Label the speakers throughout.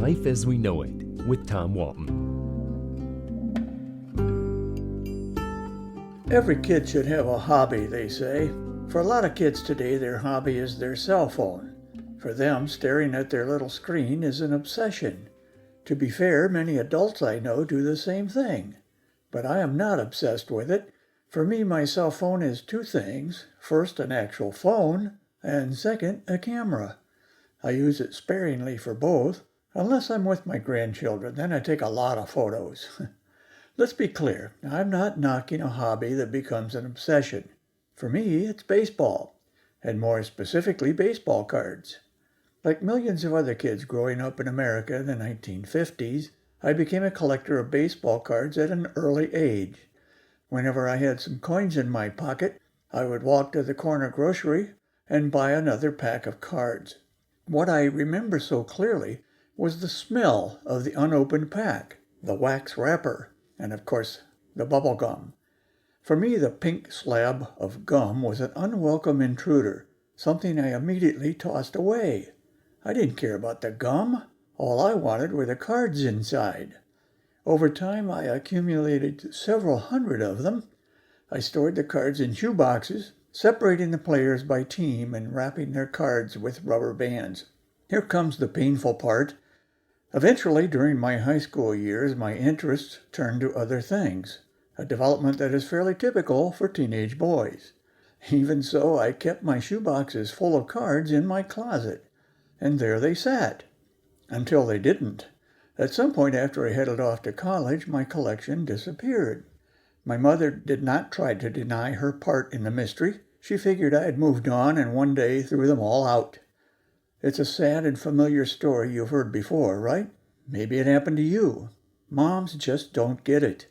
Speaker 1: Life as We Know It with Tom Walton.
Speaker 2: Every kid should have a hobby, they say. For a lot of kids today, their hobby is their cell phone. For them, staring at their little screen is an obsession. To be fair, many adults I know do the same thing. But I am not obsessed with it. For me, my cell phone is two things. First, an actual phone, and second, a camera. I use it sparingly for both, unless I'm with my grandchildren. Then I take a lot of photos. Let's be clear, I'm not knocking a hobby that becomes an obsession. For me, it's baseball, and more specifically, baseball cards. Like millions of other kids growing up in America in the 1950s, I became a collector of baseball cards at an early age. Whenever I had some coins in my pocket, I would walk to the corner grocery and buy another pack of cards. What I remember so clearly was the smell of the unopened pack, the wax wrapper, and of course, the bubble gum. For me, the pink slab of gum was an unwelcome intruder, something I immediately tossed away. I didn't care about the gum. All I wanted were the cards inside. Over time, I accumulated several hundred of them. I stored the cards in shoe boxes, separating the players by team and wrapping their cards with rubber bands. Here comes the painful part. Eventually, during my high school years, my interests turned to other things, a development that is fairly typical for teenage boys. Even so, I kept my shoe boxes full of cards in my closet, and there they sat, until they didn't. At some point after I headed off to college, my collection disappeared. My mother did not try to deny her part in the mystery. She figured I had moved on and one day threw them all out. It's a sad and familiar story you've heard before, right? Maybe it happened to you. Moms just don't get it.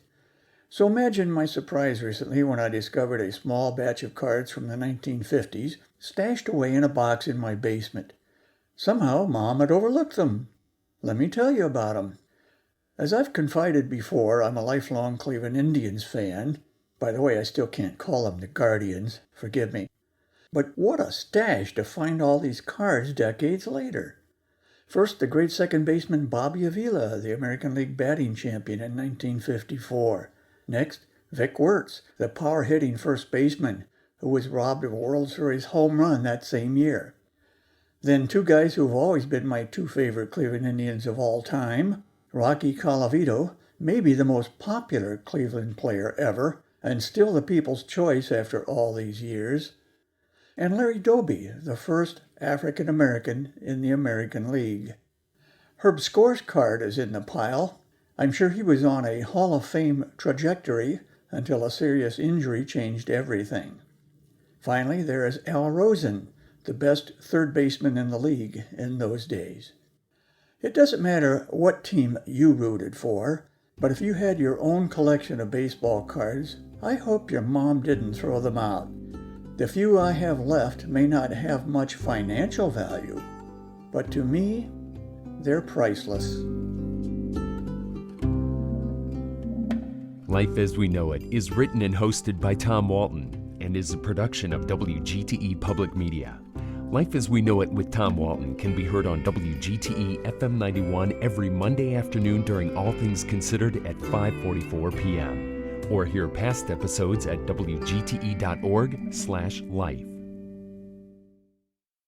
Speaker 2: So imagine my surprise recently when I discovered a small batch of cards from the 1950s stashed away in a box in my basement. Somehow, Mom had overlooked them. Let me tell you about them. As I've confided before, I'm a lifelong Cleveland Indians fan. By the way, I still can't call them the Guardians. Forgive me. But what a stash to find all these cards decades later. First, the great second baseman Bobby Avila, the American League batting champion in 1954. Next, Vic Wertz, the power-hitting first baseman who was robbed of a World Series home run that same year. Then two guys who have always been my two favorite Cleveland Indians of all time, Rocky Colavito, maybe the most popular Cleveland player ever, and still the people's choice after all these years, and Larry Doby, the first African-American in the American League. Herb Score's card is in the pile. I'm sure he was on a Hall of Fame trajectory until a serious injury changed everything. Finally, there is Al Rosen, the best third baseman in the league in those days. It doesn't matter what team you rooted for, but if you had your own collection of baseball cards, I hope your mom didn't throw them out. The few I have left may not have much financial value, but to me, they're priceless.
Speaker 1: Life as We Know It is written and hosted by Tom Walton and is a production of WGTE Public Media. Life as We Know It with Tom Walton can be heard on WGTE FM 91 every Monday afternoon during All Things Considered at 5:44 p.m. or hear past episodes at wgte.org/life.